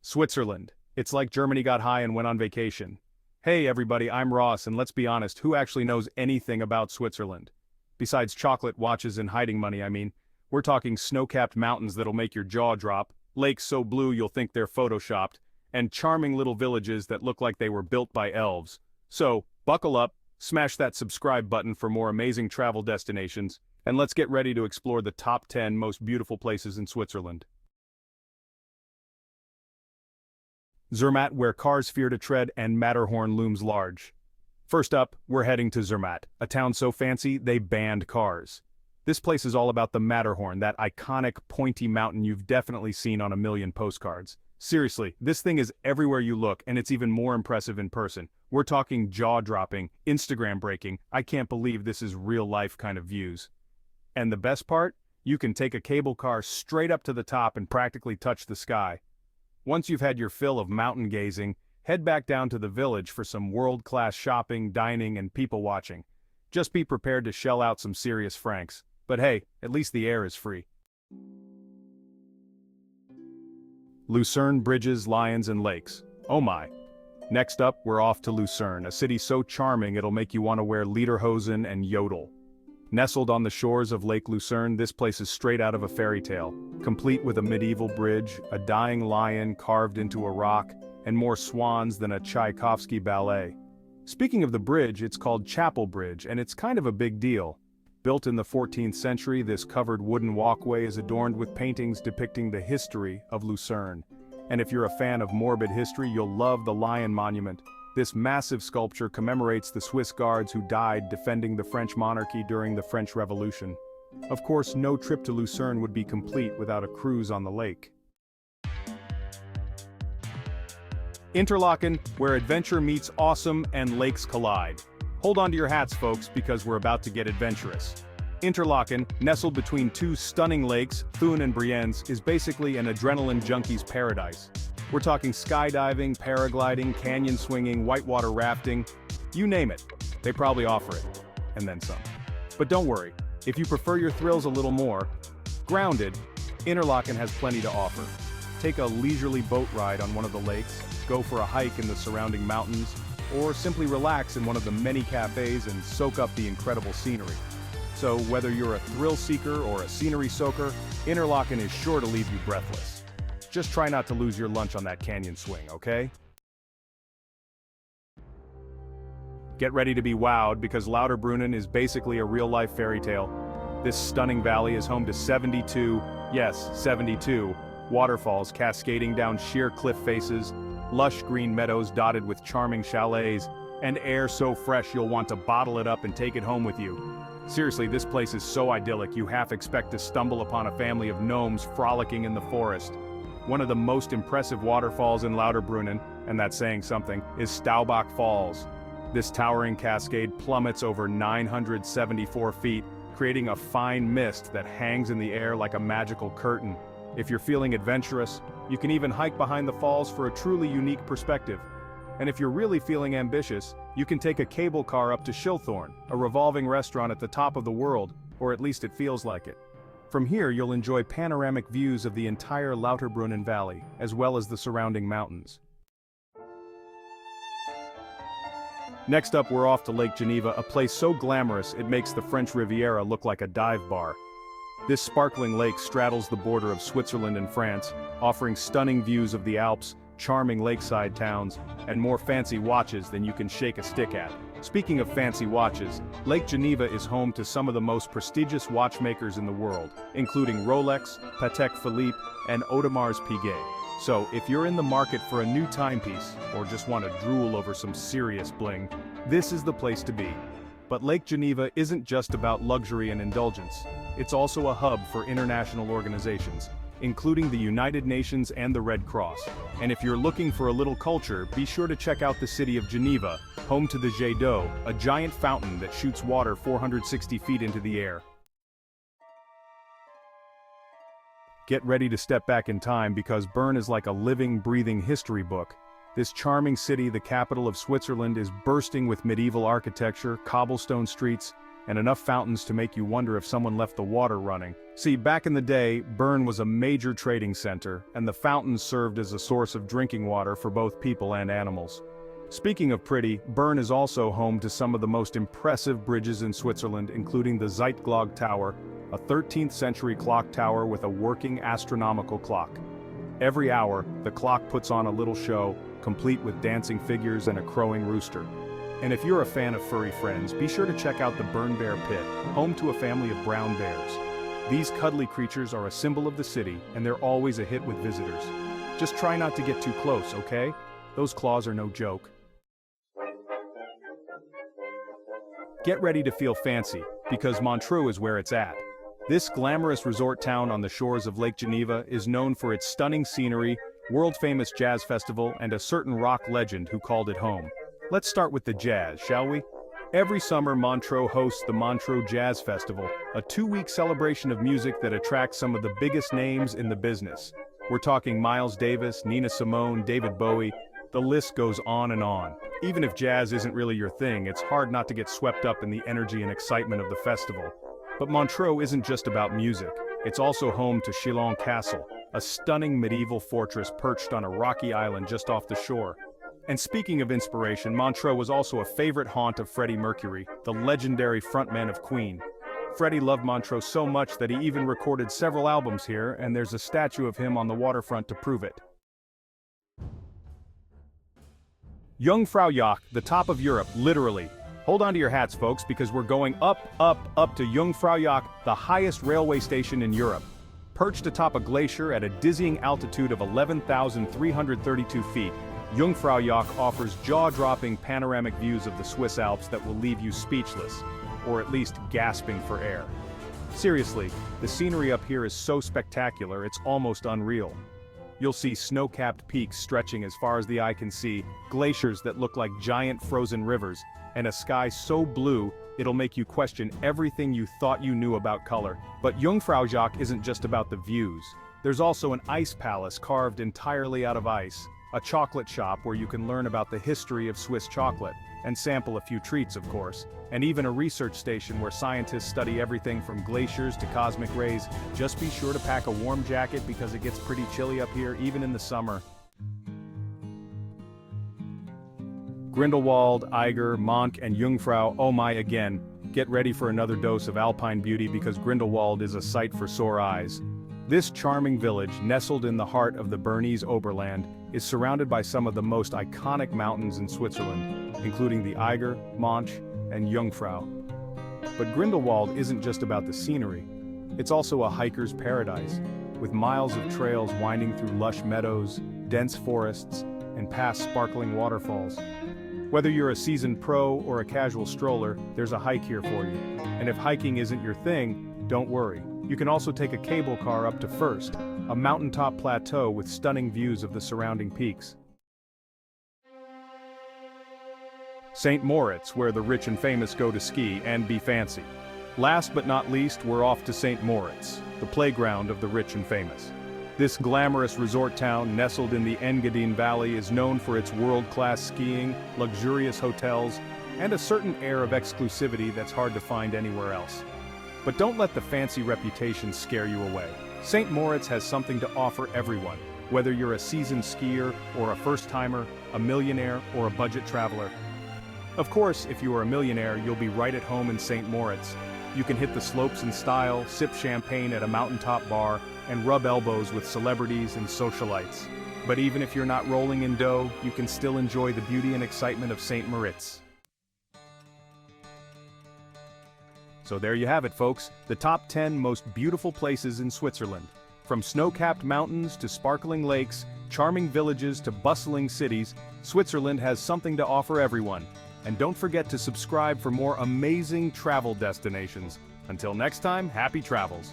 Switzerland. It's like Germany got high and went on vacation. Hey everybody, I'm Ross, and let's be honest, who actually knows anything about Switzerland? Besides chocolate watches and hiding money, I mean. We're talking snow-capped mountains that'll make your jaw drop, lakes so blue you'll think they're photoshopped, and charming little villages that look like they were built by elves. So, buckle up, smash that subscribe button for more amazing travel destinations, and let's get ready to explore the top 10 most beautiful places in Switzerland. Zermatt, where cars fear to tread and Matterhorn looms large. First up, we're heading to Zermatt, a town so fancy they banned cars. This place is all about the Matterhorn, that iconic pointy mountain you've definitely seen on a million postcards. Seriously, this thing is everywhere you look, and it's even more impressive in person. We're talking jaw-dropping, Instagram-breaking, I can't believe this is real-life kind of views. And the best part? You can take a cable car straight up to the top and practically touch the sky. Once you've had your fill of mountain gazing, head back down to the village for some world-class shopping, dining, and people watching. Just be prepared to shell out some serious francs. But hey, at least the air is free. Lucerne bridges, lions, and lakes. Oh my. Next up, we're off to Lucerne, a city so charming it'll make you want to wear lederhosen and yodel. Nestled on the shores of Lake Lucerne, this place is straight out of a fairy tale, complete with a medieval bridge, a dying lion carved into a rock, and more swans than a Tchaikovsky ballet. Speaking of the bridge, it's called Chapel Bridge, and it's kind of a big deal. Built in the 14th century, this covered wooden walkway is adorned with paintings depicting the history of Lucerne. And if you're a fan of morbid history, you'll love the Lion Monument. This massive sculpture commemorates the Swiss guards who died defending the French monarchy during the French Revolution. Of course, no trip to Lucerne would be complete without a cruise on the lake. Interlaken, where adventure meets awesome and lakes collide. Hold on to your hats, folks, because we're about to get adventurous. Interlaken, nestled between two stunning lakes, Thun and Brienz, is basically an adrenaline junkie's paradise. We're talking skydiving, paragliding, canyon swinging, whitewater rafting, you name it. They probably offer it. And then some. But don't worry, if you prefer your thrills a little more grounded, Interlaken has plenty to offer. Take a leisurely boat ride on one of the lakes, go for a hike in the surrounding mountains, or simply relax in one of the many cafes and soak up the incredible scenery. So whether you're a thrill seeker or a scenery soaker, Interlaken is sure to leave you breathless. Just try not to lose your lunch on that canyon swing, okay? Get ready to be wowed because Lauterbrunnen is basically a real-life fairy tale. This stunning valley is home to 72, yes, 72, waterfalls cascading down sheer cliff faces, lush green meadows dotted with charming chalets, and air so fresh you'll want to bottle it up and take it home with you. Seriously, this place is so idyllic you half expect to stumble upon a family of gnomes frolicking in the forest. One of the most impressive waterfalls in Lauterbrunnen, and that's saying something, is Staubach Falls. This towering cascade plummets over 974 feet, creating a fine mist that hangs in the air like a magical curtain. If you're feeling adventurous, you can even hike behind the falls for a truly unique perspective. And if you're really feeling ambitious, you can take a cable car up to Schilthorn, a revolving restaurant at the top of the world, or at least it feels like it. From here you'll enjoy panoramic views of the entire Lauterbrunnen Valley, as well as the surrounding mountains. Next up we're off to Lake Geneva, a place so glamorous it makes the French Riviera look like a dive bar. This sparkling lake straddles the border of Switzerland and France, offering stunning views of the Alps, charming lakeside towns, and more fancy watches than you can shake a stick at. Speaking of fancy watches, Lake Geneva is home to some of the most prestigious watchmakers in the world, including Rolex, Patek Philippe, and Audemars Piguet. So, if you're in the market for a new timepiece, or just want to drool over some serious bling, this is the place to be. But Lake Geneva isn't just about luxury and indulgence. It's also a hub for international organizations, including the United Nations and the Red Cross. And if you're looking for a little culture, be sure to check out the city of Geneva, home to the Jet d'eau, a giant fountain that shoots water 460 feet into the air. Get ready to step back in time because Bern is like a living, breathing history book. This charming city, the capital of Switzerland, is bursting with medieval architecture, cobblestone streets, and enough fountains to make you wonder if someone left the water running. See, back in the day, Bern was a major trading center, and the fountains served as a source of drinking water for both people and animals. Speaking of pretty, Bern is also home to some of the most impressive bridges in Switzerland, including the Zeitglocke Tower, a 13th century clock tower with a working astronomical clock. Every hour, the clock puts on a little show, complete with dancing figures and a crowing rooster. And if you're a fan of furry friends, be sure to check out the Bern Bear Pit, home to a family of brown bears. These cuddly creatures are a symbol of the city, and they're always a hit with visitors. Just try not to get too close, okay? Those claws are no joke. Get ready to feel fancy, because Montreux is where it's at. This glamorous resort town on the shores of Lake Geneva is known for its stunning scenery, world-famous jazz festival, and a certain rock legend who called it home. Let's start with the jazz, shall we? Every summer, Montreux hosts the Montreux Jazz Festival, a 2-week celebration of music that attracts some of the biggest names in the business. We're talking Miles Davis, Nina Simone, David Bowie. The list goes on and on. Even if jazz isn't really your thing, it's hard not to get swept up in the energy and excitement of the festival. But Montreux isn't just about music. It's also home to Chillon Castle, a stunning medieval fortress perched on a rocky island just off the shore. And speaking of inspiration, Montreux was also a favorite haunt of Freddie Mercury, the legendary frontman of Queen. Freddie loved Montreux so much that he even recorded several albums here, and there's a statue of him on the waterfront to prove it. Jungfraujoch, the top of Europe, literally. Hold on to your hats, folks, because we're going up to Jungfraujoch, the highest railway station in Europe. Perched atop a glacier at a dizzying altitude of 11,332 feet, Jungfraujoch offers jaw-dropping panoramic views of the Swiss Alps that will leave you speechless, or at least gasping for air. Seriously, the scenery up here is so spectacular, it's almost unreal. You'll see snow-capped peaks stretching as far as the eye can see, glaciers that look like giant frozen rivers, and a sky so blue, it'll make you question everything you thought you knew about color. But Jungfraujoch isn't just about the views. There's also an ice palace carved entirely out of ice, a chocolate shop where you can learn about the history of Swiss chocolate, and sample a few treats, of course, and even a research station where scientists study everything from glaciers to cosmic rays. Just be sure to pack a warm jacket because it gets pretty chilly up here, even in the summer. Grindelwald, Eiger, Monk, and Jungfrau, oh my again. Get ready for another dose of alpine beauty because Grindelwald is a sight for sore eyes. This charming village, nestled in the heart of the Bernese Oberland, is surrounded by some of the most iconic mountains in Switzerland, including the Eiger, Monch, and Jungfrau. But Grindelwald isn't just about the scenery. It's also a hiker's paradise, with miles of trails winding through lush meadows, dense forests, and past sparkling waterfalls. Whether you're a seasoned pro or a casual stroller, there's a hike here for you. And if hiking isn't your thing, don't worry. You can also take a cable car up to First, a mountaintop plateau with stunning views of the surrounding peaks. St. Moritz, where the rich and famous go to ski and be fancy. Last but not least, we're off to St. Moritz, the playground of the rich and famous. This glamorous resort town, nestled in the Engadine Valley, is known for its world-class skiing, luxurious hotels, and a certain air of exclusivity that's hard to find anywhere else. But don't let the fancy reputation scare you away. St. Moritz has something to offer everyone, whether you're a seasoned skier or a first-timer, a millionaire or a budget traveler. Of course, if you are a millionaire, you'll be right at home in St. Moritz. You can hit the slopes in style, sip champagne at a mountaintop bar, and rub elbows with celebrities and socialites. But even if you're not rolling in dough, you can still enjoy the beauty and excitement of St. Moritz. So there you have it, folks, the top 10 most beautiful places in Switzerland. From snow-capped mountains to sparkling lakes, charming villages to bustling cities, Switzerland has something to offer everyone. And don't forget to subscribe for more amazing travel destinations. Until next time, happy travels.